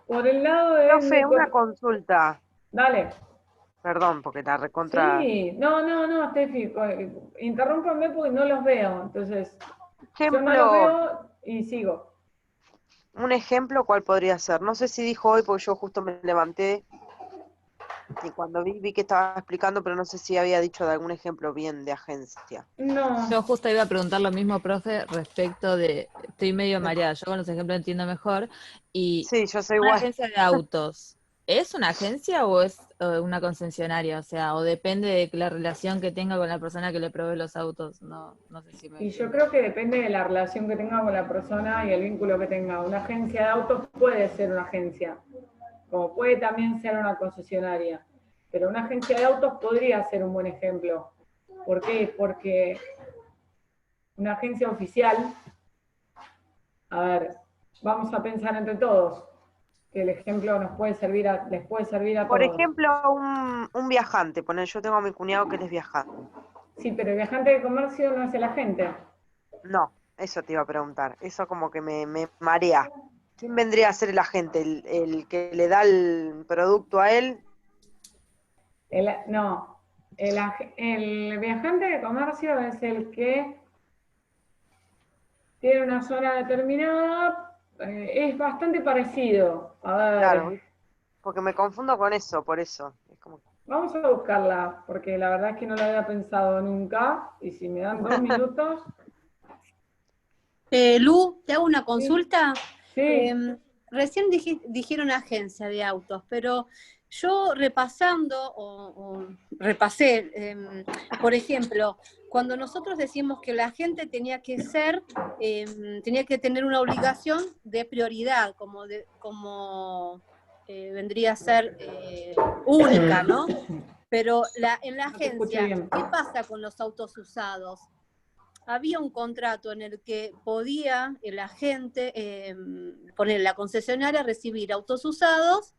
Por el lado de... Profe, una consulta. Dale. Perdón, porque la recontra... Sí, no, Steffi, interrúmpame porque no los veo, entonces yo no los Ejemplo, veo y sigo. un ejemplo, ¿cuál podría ser? No sé si dijo hoy, porque yo justo me levanté y cuando vi que estaba explicando, pero no sé si había dicho de algún ejemplo bien de agencia. No, Yo justo iba a preguntar lo mismo, profe, respecto de, estoy medio mareada, yo con los ejemplos entiendo mejor, y Sí, yo soy una igual. agencia de autos, ¿es una agencia o es una concesionaria? O sea, o depende de la relación que tenga con la persona que le provee los autos, no sé si me y yo explico. creo que depende de la relación que tenga con la persona y el vínculo que tenga. Una agencia de autos puede ser una agencia, como puede también ser una concesionaria, pero una agencia de autos podría ser un buen ejemplo. ¿Por qué? Porque una agencia oficial, a ver, vamos a pensar entre todos, que el ejemplo nos puede servir les puede servir a Por todos. ejemplo, un viajante, yo tengo a mi cuñado que él es viajante. Sí, pero el viajante de comercio no es el agente. No, eso te iba a preguntar. Eso como que me marea. ¿Quién vendría a ser el agente? ¿El que le da el producto a él? No, el viajante de comercio es el que tiene una zona determinada, es bastante parecido. A Claro, ver, porque me confundo con eso, por eso. Es como... vamos a buscarla, porque la verdad es que no la había pensado nunca, y si me dan 2 minutos... Lu, te hago una Sí, consulta. sí, Recién dijeron agencia de autos, pero yo repasando o repasé, por ejemplo, cuando nosotros decimos que la gente tenía que ser, tenía que tener una obligación de prioridad, como vendría a ser única, ¿no? Pero en la no te escucho agencia, bien. ¿qué pasa con los autos usados? Había un contrato en el que podía el agente, poner la concesionaria, recibir autos usados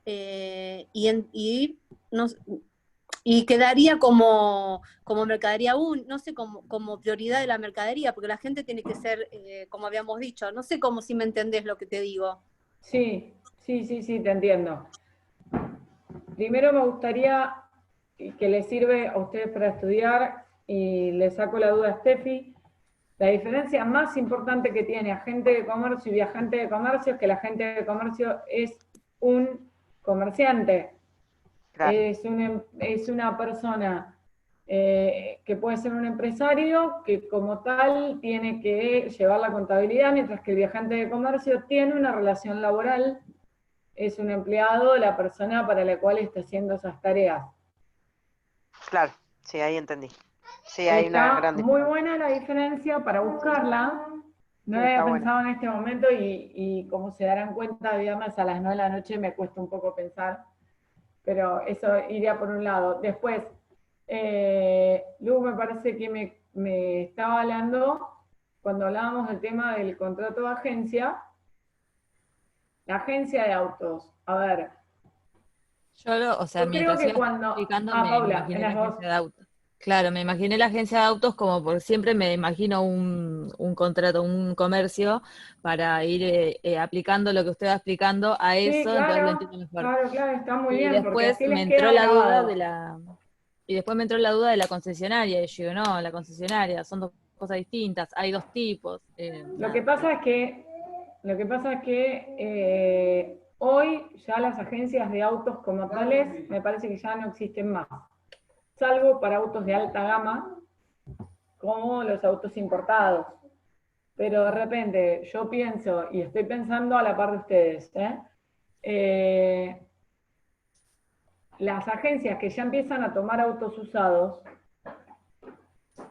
y quedaría como mercadería no sé, como prioridad de la mercadería, porque la gente tiene que ser, como habíamos dicho, no sé cómo si me entendés lo que te digo. Sí, te entiendo. Primero me gustaría que les sirve a ustedes para estudiar y les saco la duda a Steffi. La diferencia más importante que tiene agente de comercio y viajante de comercio es que el agente de comercio es un comerciante, Claro, es una persona que puede ser un empresario que como tal tiene que llevar la contabilidad, mientras que el viajante de comercio tiene una relación laboral, es un empleado de la persona para la cual está haciendo esas tareas. claro, sí, ahí entendí. Sí, hay una Está gran muy diferencia. buena la diferencia para buscarla. No Sí, había está buena. pensado en este momento y como se darán cuenta, viernes a las 9 de la noche me cuesta un poco pensar, pero eso iría por un lado. Después, Lu me parece que me estaba hablando, cuando hablábamos del tema del contrato de agencia, la agencia de autos. A ver, O sea, yo creo mientras que iba cuando... explicando Ah, me Paula, en imaginé la las dos. agencia de autos. Claro, me imaginé la agencia de autos como por siempre me imagino un contrato, un comercio para ir aplicando lo que usted va explicando a Sí, eso, entonces lo claro, entiendo mejor. claro, claro, está muy Y bien, porque después así me les entró queda la duda de grabado. la, y después me entró la duda de la concesionaria, y yo digo, no, la concesionaria, son dos cosas distintas, hay dos tipos, Lo que nada, pero pasa es que, hoy ya las agencias de autos como tales me parece que ya no existen más, salvo para autos de alta gama, como los autos importados. Pero de repente yo pienso, y estoy pensando a la par de ustedes, las agencias que ya empiezan a tomar autos usados,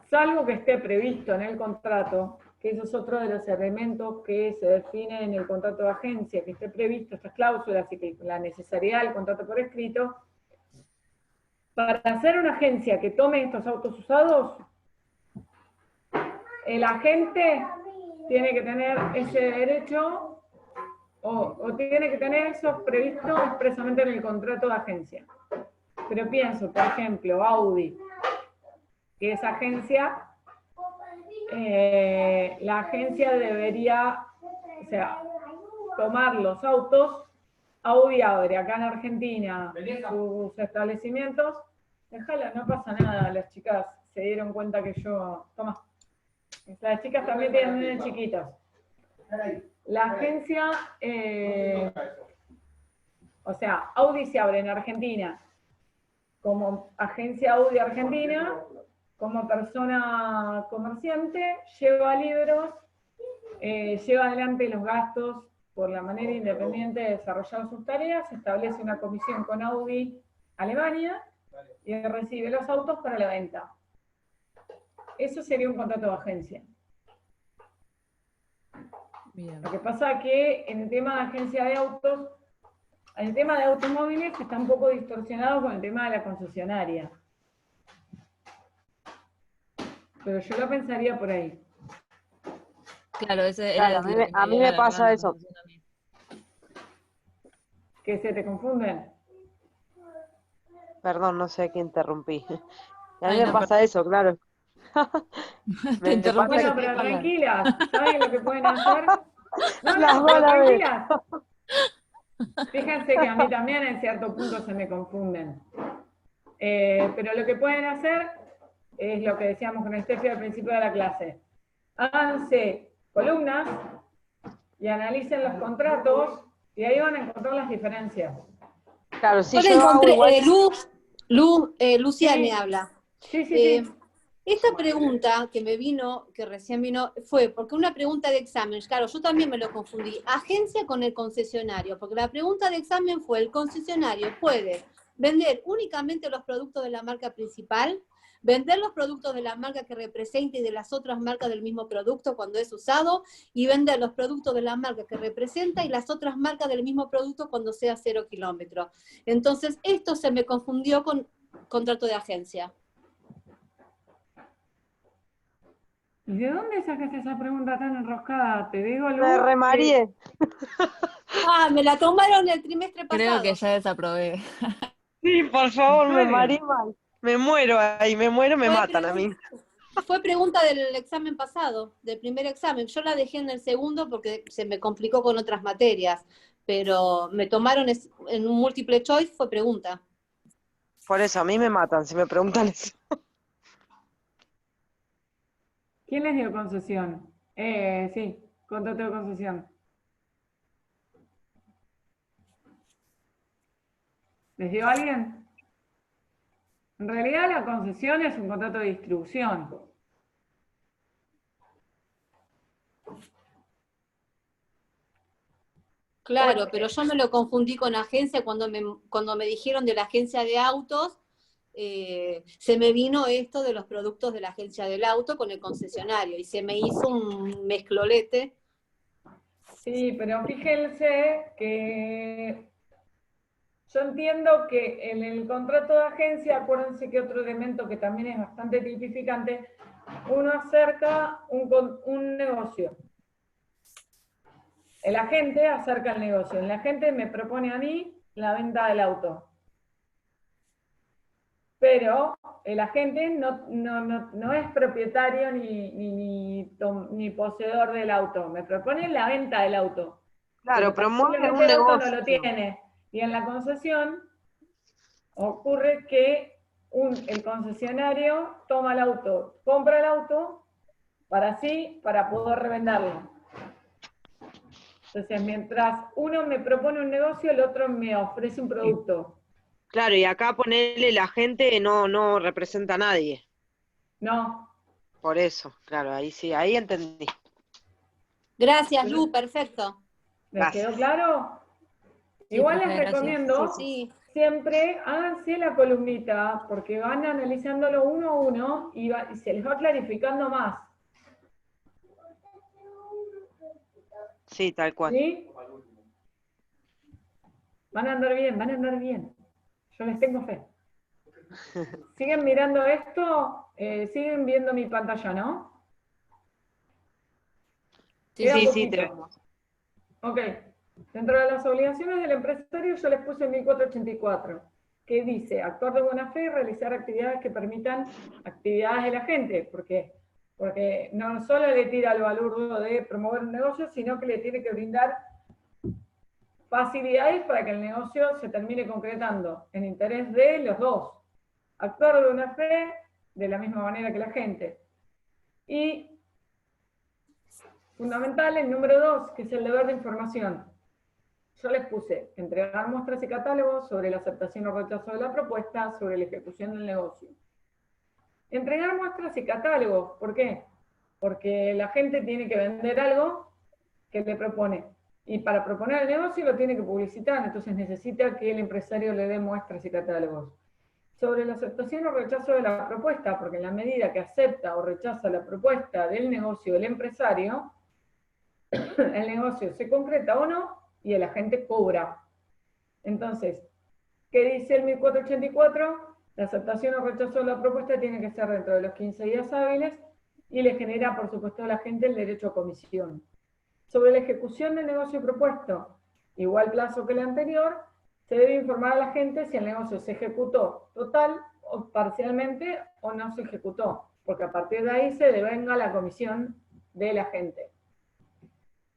salvo que esté previsto en el contrato, que eso es otro de los elementos que se define en el contrato de agencia, que esté previsto estas cláusulas y que la necesidad del contrato por escrito, para hacer una agencia que tome estos autos usados, el agente tiene que tener ese derecho o tiene que tener eso previsto expresamente en el contrato de agencia. Pero pienso, por ejemplo, Audi, que es agencia, la agencia debería, o sea, tomar los autos. Audi abre acá en Argentina sus establecimientos. Déjala, no pasa nada, las chicas se dieron cuenta que yo... Toma. Las chicas también tienen nenes chiquitos. La agencia, o sea, Audi se abre en Argentina como agencia Audi Argentina, como persona comerciante, lleva libros, lleva adelante los gastos por la manera independiente de desarrollar sus tareas, establece una comisión con Audi Alemania y recibe los autos para la venta. Eso sería un contrato de agencia. Bien. Lo que pasa es que en el tema de agencia de autos, el tema de automóviles está un poco distorsionado con el tema de la concesionaria. Pero yo lo pensaría por ahí. Claro, ese Claro, era a mí, lo que a mí iba me a pasa la eso. confusión a mí. ¿Que se te confunden? Perdón, no sé a quién interrumpí. Y a mí Ay, me no, pasa eso, claro. te Me pasa interrumpí Bueno, yo que te pero dejo hablar. tranquilas, ¿saben lo que pueden hacer? No, las no, dos a pero la vez. tranquilas. Fíjense que a mí también en cierto punto se me confunden. Pero lo que pueden hacer es lo que decíamos con Estefi al principio de la clase. Háganse columnas y analicen los contratos y ahí van a encontrar las diferencias. Claro, sí, Yo la yo hago encontré, igual. Luciana me Sí, habla. sí, sí, Eh, sí. Esta pregunta que me vino, que recién vino, fue porque una pregunta de examen, claro, yo también me lo confundí, agencia con el concesionario, porque la pregunta de examen fue, ¿el concesionario puede vender únicamente los productos de la marca principal, vender los productos de la marca que representa y de las otras marcas del mismo producto cuando es usado, y vender los productos de la marca que representa y las otras marcas del mismo producto cuando sea 0 kilómetros? Entonces, esto se me confundió con contrato de agencia. ¿Y de dónde sacaste esa pregunta tan enroscada? Te digo, Me Lu, remarié. Ah, me la tomaron el trimestre Creo pasado. que ya desaprobé. Sí, por ¿en favor, me mareé serio? mal. Me muero ahí, me muero, me matan a mí. Fue pregunta del examen pasado, del primer examen. Yo la dejé en el segundo porque se me complicó con otras materias, pero me tomaron en un múltiple choice, fue pregunta. Por eso, a mí me matan si me preguntan eso. ¿Quién les dio concesión? Sí, contrato de concesión. ¿Les dio alguien? En realidad la concesión es un contrato de distribución. Claro, pero yo me lo confundí con agencia cuando me dijeron de la agencia de autos, se me vino esto de los productos de la agencia del auto con el concesionario y se me hizo un mezclolete. Sí, pero fíjense que yo entiendo que en el contrato de agencia, acuérdense que otro elemento que también es bastante tipificante, uno acerca un negocio. El agente acerca el negocio. El agente me propone a mí la venta del auto. Pero el agente no es propietario ni poseedor del auto. Me propone la venta del auto. Claro, Pero promueve posiblemente un el auto no negocio. lo tiene. Y en la concesión ocurre que el concesionario toma el auto, compra el auto para poder revenderlo. Entonces, mientras uno me propone un negocio, el otro me ofrece un producto. Claro, y acá ponerle la gente no representa a nadie. No. Por eso, claro, ahí sí, ahí entendí. Gracias, Lu, perfecto. ¿Les quedó Gracias. claro? Sí, Igual profe, les gracias. recomiendo Sí. siempre háganse la columnita, porque van analizándolo uno a uno y se les va clarificando más. Sí, tal cual. ¿Sí? Van a andar bien, van a andar bien. Yo les tengo fe. ¿Siguen mirando esto? ¿Siguen viendo mi pantalla, no? Sí, Queda Sí, sí, poquito. te vemos. Ok. Dentro de las obligaciones del empresario yo les puse 1484, que dice actuar de buena fe y realizar actividades que permitan actividades de la gente. ¿Por qué? Porque no solo le tira al balurdo de promover un negocio, sino que le tiene que brindar facilidades para que el negocio se termine concretando en interés de los dos. Actuar de buena fe de la misma manera que la gente. Y fundamental el número 2, que es el deber de información. Yo les puse entregar muestras y catálogos sobre la aceptación o rechazo de la propuesta, sobre la ejecución del negocio. Entregar muestras y catálogos, ¿por qué? Porque la gente tiene que vender algo que le propone. Y para proponer el negocio lo tiene que publicitar, entonces necesita que el empresario le dé muestras y catálogos. Sobre la aceptación o rechazo de la propuesta, porque en la medida que acepta o rechaza la propuesta del negocio del empresario, el negocio se concreta o no y el agente cobra. Entonces, ¿qué dice el 1484? La aceptación o rechazo de la propuesta tiene que ser dentro de los 15 días hábiles y le genera, por supuesto, a la gente el derecho a comisión. Sobre la ejecución del negocio propuesto, igual plazo que el anterior, se debe informar a la gente si el negocio se ejecutó total o parcialmente o no se ejecutó, porque a partir de ahí se devenga la comisión de la gente.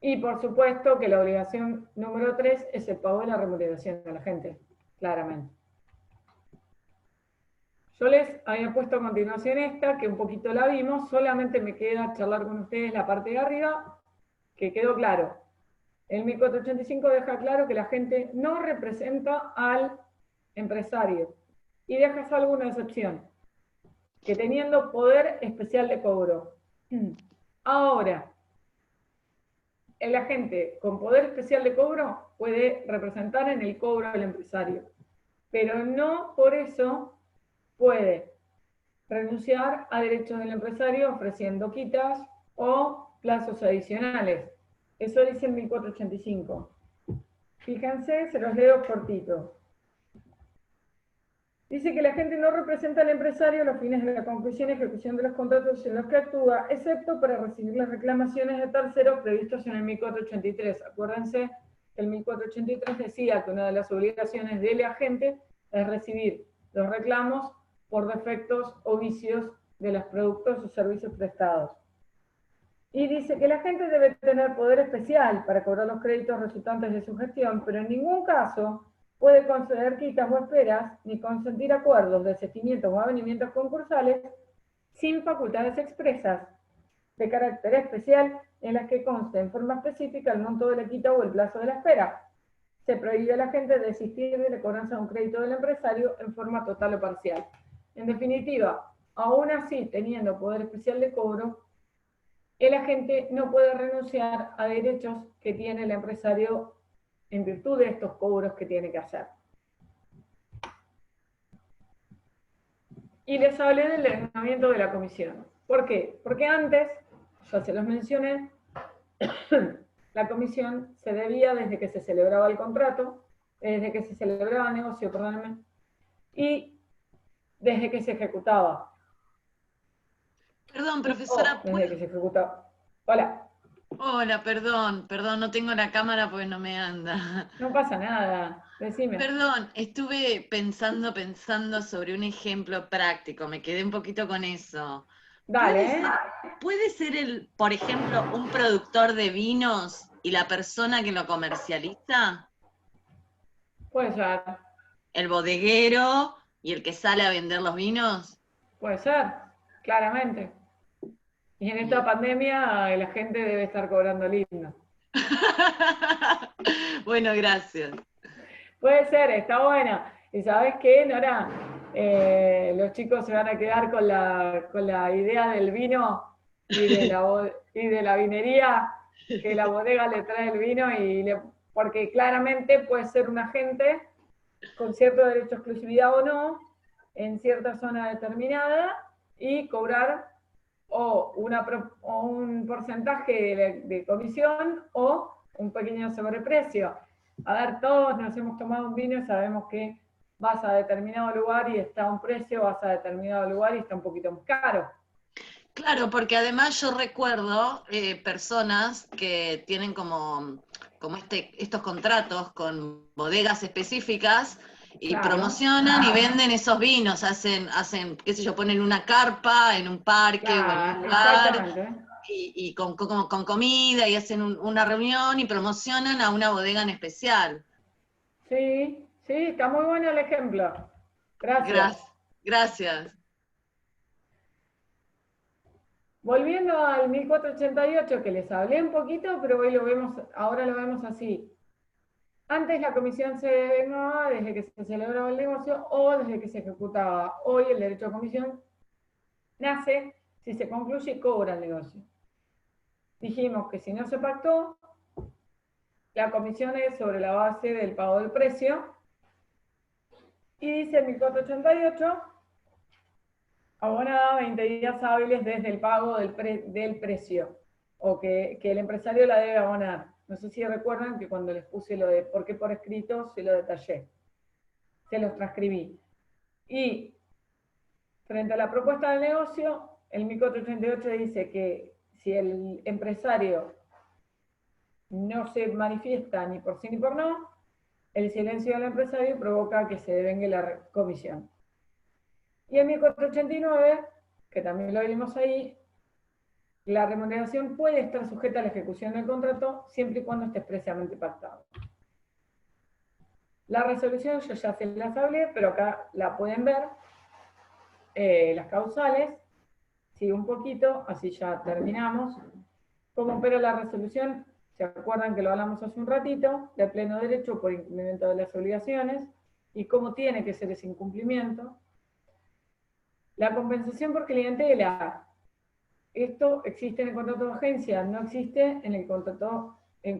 Y por supuesto que la obligación número 3 es el pago de la remuneración a la gente, claramente. Yo les había puesto a continuación esta, que un poquito la vimos, solamente me queda charlar con ustedes la parte de arriba, que quedó claro. El 1485 deja claro que la gente no representa al empresario y deja salvo una excepción, que teniendo poder especial de cobro. Ahora, el agente con poder especial de cobro puede representar en el cobro del empresario, pero no por eso puede renunciar a derechos del empresario ofreciendo quitas o plazos adicionales. Eso dice el 1485. Fíjense, se los leo cortito. Dice que la gente no representa al empresario a los fines de la conclusión y ejecución de los contratos en los que actúa, excepto para recibir las reclamaciones de terceros previstos en el 1483. Acuérdense, el 1483 decía que una de las obligaciones del agente es recibir los reclamos por defectos o vicios de los productos o servicios prestados. Y dice que la gente debe tener poder especial para cobrar los créditos resultantes de su gestión, pero en ningún caso puede conceder quitas o esperas, ni consentir acuerdos, desistimientos o avenimientos concursales sin facultades expresas de carácter especial en las que conste en forma específica el monto de la quita o el plazo de la espera. Se prohíbe a la gente desistir de la cobranza de un crédito del empresario en forma total o parcial. En definitiva, aún así, teniendo poder especial de cobro, el agente no puede renunciar a derechos que tiene el empresario en virtud de estos cobros que tiene que hacer. Y les hablé del ordenamiento de la comisión. ¿Por qué? Porque antes, ya se los mencioné, la comisión se debía desde que se celebraba el contrato, desde que se celebraba el negocio, perdónenme, y desde que se ejecutaba. Perdón, profesora. Desde que se ejecutaba. Hola. Hola, perdón, no tengo la cámara porque no me anda. No pasa nada, decime. Perdón, estuve pensando sobre un ejemplo práctico, me quedé un poquito con eso. Dale. ¿Puede ser, por ejemplo, un productor de vinos y la persona que lo comercializa? Puede ser. ¿El bodeguero y el que sale a vender los vinos? Puede ser, claramente. Y en esta pandemia la gente debe estar cobrando lindo. Bueno, gracias. Puede ser, está bueno. ¿Y sabes qué, Nora? Los chicos se van a quedar con la idea del vino y de la vinería, que la bodega le trae el vino, porque claramente puede ser un agente con cierto derecho a exclusividad o no, en cierta zona determinada, y cobrar o un porcentaje de comisión o un pequeño sobreprecio. A ver, todos nos hemos tomado un vino y sabemos que vas a determinado lugar y está a un precio, vas a determinado lugar y está un poquito más caro. Claro, porque además yo recuerdo personas que tienen como estos contratos con bodegas específicas y Claro. promocionan y venden esos vinos, hacen, qué sé yo, ponen una carpa en un parque o en un lugar Exactamente. y con comida y hacen una reunión y promocionan a una bodega en especial. Sí, sí, está muy bueno el ejemplo. Gracias. Gracias. Volviendo al 1488, que les hablé un poquito, pero hoy ahora lo vemos así. Antes la comisión se devengaba desde que se celebraba el negocio o desde que se ejecutaba. Hoy el derecho a comisión nace si se concluye y cobra el negocio. Dijimos que si no se pactó, la comisión es sobre la base del pago del precio. Y dice el 1488, abonada 20 días hábiles desde el pago del precio, o que el empresario la debe abonar. No sé si recuerdan que cuando les puse lo de por qué por escrito, se lo detallé, se los transcribí. Y frente a la propuesta del negocio, el 1488 dice que si el empresario no se manifiesta ni por sí ni por no, el silencio del empresario provoca que se devengue la comisión. Y el 1489, que también lo vimos ahí, la remuneración puede estar sujeta a la ejecución del contrato siempre y cuando esté expresamente pactado. La resolución yo ya se las hablé, pero acá la pueden ver, las causales. Sigo un poquito, así ya terminamos. ¿Cómo opera la resolución? ¿Se acuerdan que lo hablamos hace un ratito? De pleno derecho por incumplimiento de las obligaciones y cómo tiene que ser ese incumplimiento. La compensación por clientela. Esto existe en el contrato de agencia, no existe en el contrato, en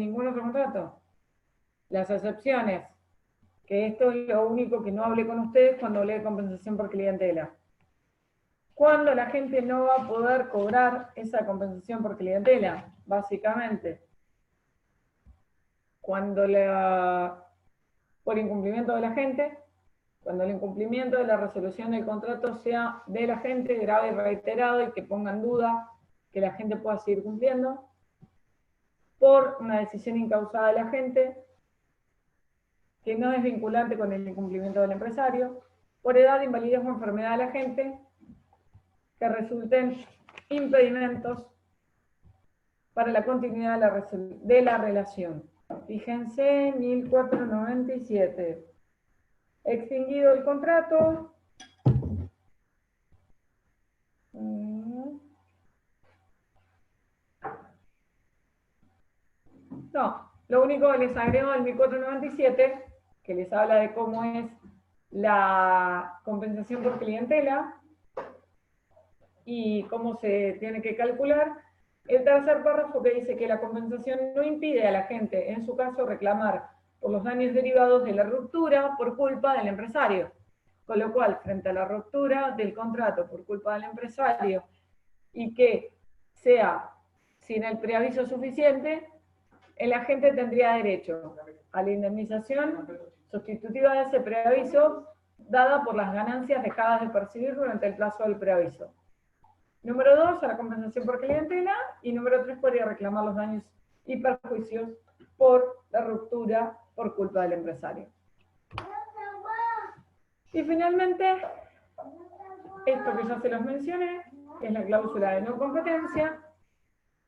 ningún otro contrato. Las excepciones, que esto es lo único que no hablé con ustedes cuando hablé de compensación por clientela. ¿Cuándo la gente no va a poder cobrar esa compensación por clientela? Básicamente, cuando por incumplimiento de la gente, cuando el incumplimiento de la resolución del contrato sea de la gente grave y reiterado y que ponga en duda que la gente pueda seguir cumpliendo, por una decisión incausada de la gente, que no es vinculante con el incumplimiento del empresario, por edad, invalidez o enfermedad de la gente, que resulten impedimentos para la continuidad de la relación. Fíjense, 1497. Extinguido el contrato. No, lo único que les agrego del 1497, que les habla de cómo es la compensación por clientela y cómo se tiene que calcular. El tercer párrafo que dice que la compensación no impide a la gente, en su caso, reclamar por los daños derivados de la ruptura por culpa del empresario. Con lo cual, frente a la ruptura del contrato por culpa del empresario y que sea sin el preaviso suficiente, el agente tendría derecho a la indemnización sustitutiva de ese preaviso dada por las ganancias dejadas de percibir durante el plazo del preaviso. Número 2, a la compensación por clientela, y número 3, podría reclamar los daños y perjuicios por la ruptura por culpa del empresario. Y finalmente, esto que ya se los mencioné, es la cláusula de no competencia,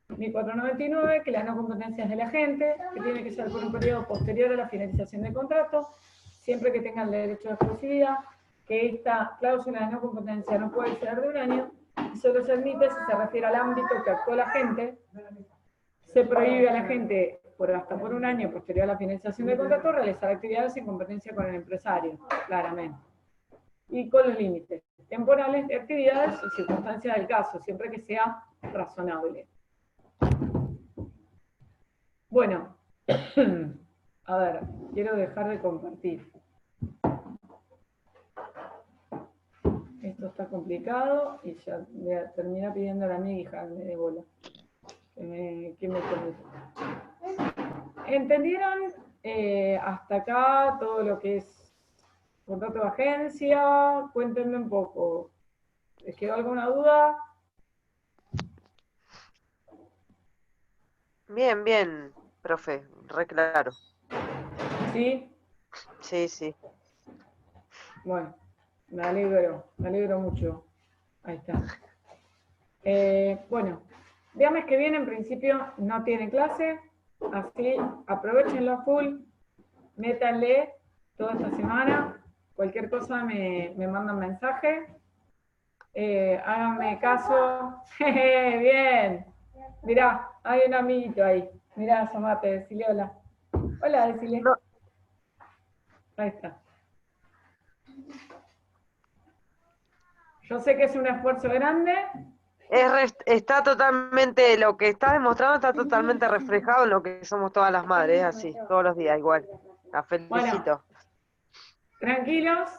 1499, que la no competencia es del agente, que tiene que ser por un periodo posterior a la finalización del contrato, siempre que tenga el derecho de exclusividad, que esta cláusula de no competencia no puede ser de un año, y solo se admite si se refiere al ámbito que actuó la agente. Se prohíbe a la agente, hasta por un año posterior a la finalización del contrato, realizar actividades en competencia con el empresario, claramente. Y con los límites temporales de actividades y circunstancias del caso, siempre que sea razonable. Bueno, a ver, quiero dejar de compartir. está complicado y ya me termina pidiendo a mi hija que me dé bola. Que me permite. ¿Entendieron hasta acá todo lo que es contrato de agencia? Cuéntenme un poco. ¿Les quedó alguna duda? Bien, bien, profe, re claro. ¿Sí? Sí, sí. Bueno, me alegro mucho. Ahí está. Bueno, viernes que viene en principio no tiene clase, así aprovechenlo a full, métanle toda esta semana, cualquier cosa me mandan mensaje, háganme caso. Jeje, bien, mirá, hay un amiguito ahí, mirá, asomate, decile hola. Hola, decile. No. Ahí está. Yo sé que es un esfuerzo grande. Está totalmente, lo que está demostrando está totalmente reflejado en lo que somos todas las madres, así, todos los días, igual. La felicito. Tranquilos,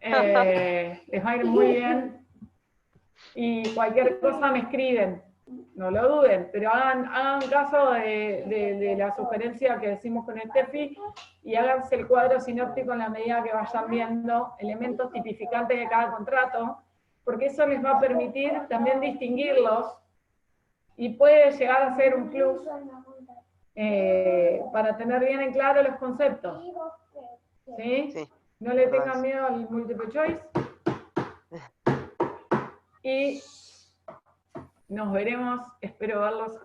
les va a ir muy bien. Y cualquier cosa me escriben, no lo duden, pero hagan caso de la sugerencia que decimos con Steffi y háganse el cuadro sinóptico en la medida que vayan viendo elementos tipificantes de cada contrato, porque eso les va a permitir también distinguirlos y puede llegar a ser un plus para tener bien en claro los conceptos. ¿Sí? Sí, No le verdad. tengan miedo al multiple choice. Y nos veremos, espero verlos